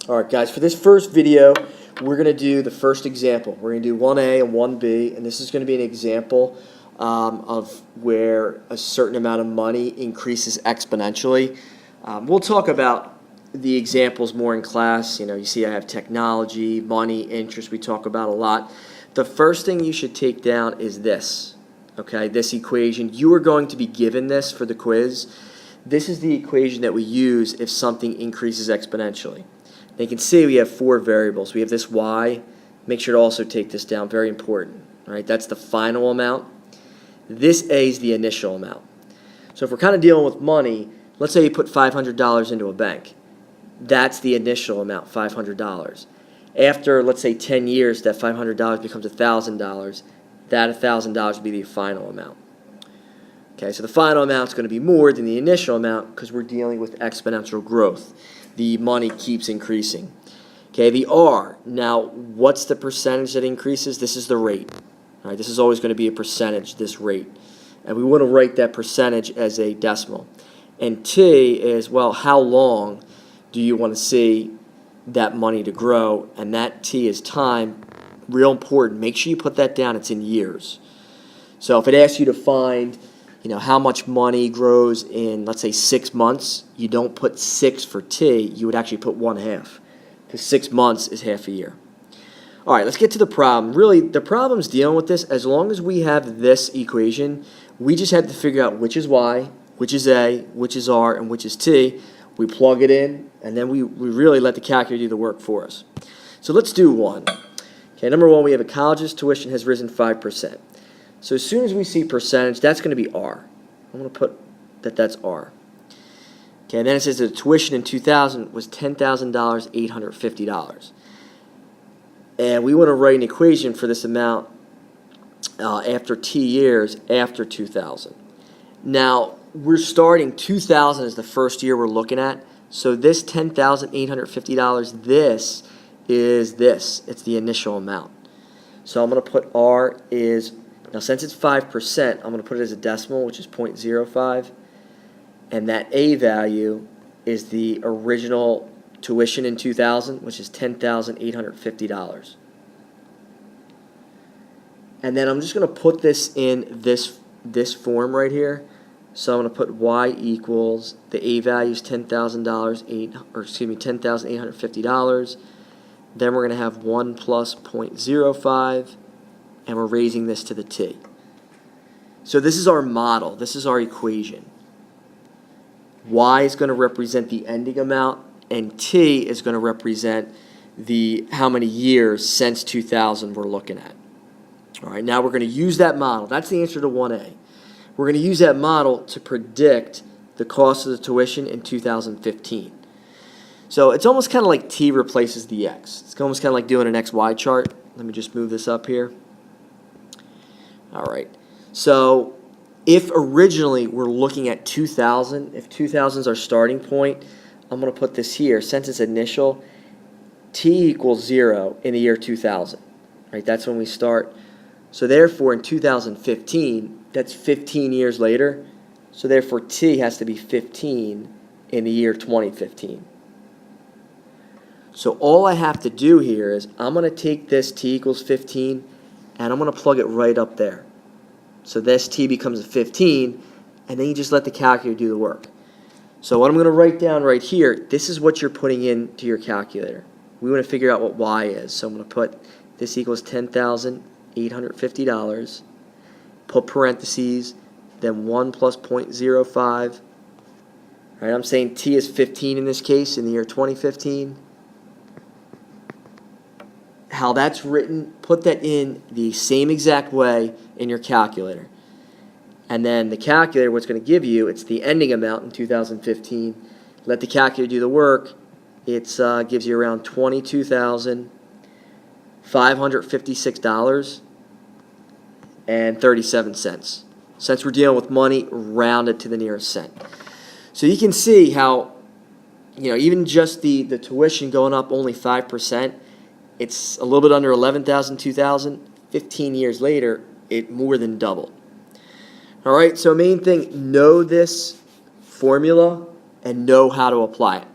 All right, guys, for this first video, we're going to do the first example. We're going to do 1A and 1B, and this is going to be an example of where a certain amount of money increases exponentially. We'll talk about the examples more in class. You see I have technology, money, interest we talk about a lot. The first thing you should take down is this, okay, this equation. You are going to be given this for the quiz. This is the equation that we use if something increases exponentially. Now you can see we have four variables. We have this y. Make sure to also take this down, very important. All right, that's the final amount. This a is the initial amount. So if we're kind of dealing with money, let's say you put $500 into a bank. That's the initial amount, $500. After, let's say, 10 years, that $500 becomes $1,000. That $1,000 would be the final amount. Okay, so the final amount is going to be more than the initial amount because we're dealing with exponential growth. The money keeps increasing. Okay, the R. Now, what's the percentage that increases? This is the rate. All right, this is always going to be a percentage, this rate. And we want to write that percentage as a decimal. And T is, well, how long do you want to see that money to grow? And that T is time. Real important. Make sure you put that down. It's in years. So if it asks you to find how much money grows in, let's say, 6 months, you don't put 6 for T, you would actually put 1/2, because 6 months is half a year. All right, let's get to the problem. Really, the problem's dealing with this. As long as we have this equation, we just have to figure out which is Y, which is A, which is R, and which is T. We plug it in, and then we really let the calculator do the work for us. So let's do one. Okay, number one, we have a college's tuition has risen 5%. So as soon as we see percentage, that's going to be R. I'm going to put that's R. Okay, and then it says the tuition in 2000 was $10,850. And we want to write an equation for this amount after T years after 2000. Now, we're starting 2000 as the first year we're looking at. So this $10,850, this is this. It's the initial amount. So I'm going to put R is... Now, since it's 5%, I'm going to put it as a decimal, which is 0.05. And that A value is the original tuition in 2000, which is $10,850. And then I'm just going to put this in this form right here. So I'm going to put Y equals, the A value is $10,850. Then we're going to have 1 plus 0.05. And we're raising this to the T. So this is our model. This is our equation. Y is going to represent the ending amount, and T is going to represent how many years since 2000 we're looking at. All right, now we're going to use that model. That's the answer to 1A. We're going to use that model to predict the cost of the tuition in 2015. So it's almost kind of like T replaces the X. It's almost kind of like doing an XY chart. Let me just move this up here. All right, so if originally we're looking at 2000, if 2000 is our starting point, I'm going to put this here. Since it's initial, T equals 0 in the year 2000. Right, that's when we start. So therefore, in 2015, that's 15 years later. So therefore, T has to be 15 in the year 2015. So all I have to do here is I'm going to take this T equals 15, and I'm going to plug it right up there. So this T becomes a 15, and then you just let the calculator do the work. So what I'm going to write down right here, this is what you're putting into your calculator. We want to figure out what Y is. So I'm going to put this equals $10,850, put parentheses, then 1 plus 0.05. Right, I'm saying T is 15 in this case in the year 2015. How that's written, put that in the same exact way in your calculator. And then the calculator, what's going to give you, it's the ending amount in 2015. Let the calculator do the work. It gives you around $22,556.37. Since we're dealing with money, round it to the nearest cent. So you can see how, even just the tuition going up only 5%, it's a little bit under 11,000, 2,000. 15 years later, it more than doubled. All right, so main thing, know this formula and know how to apply it.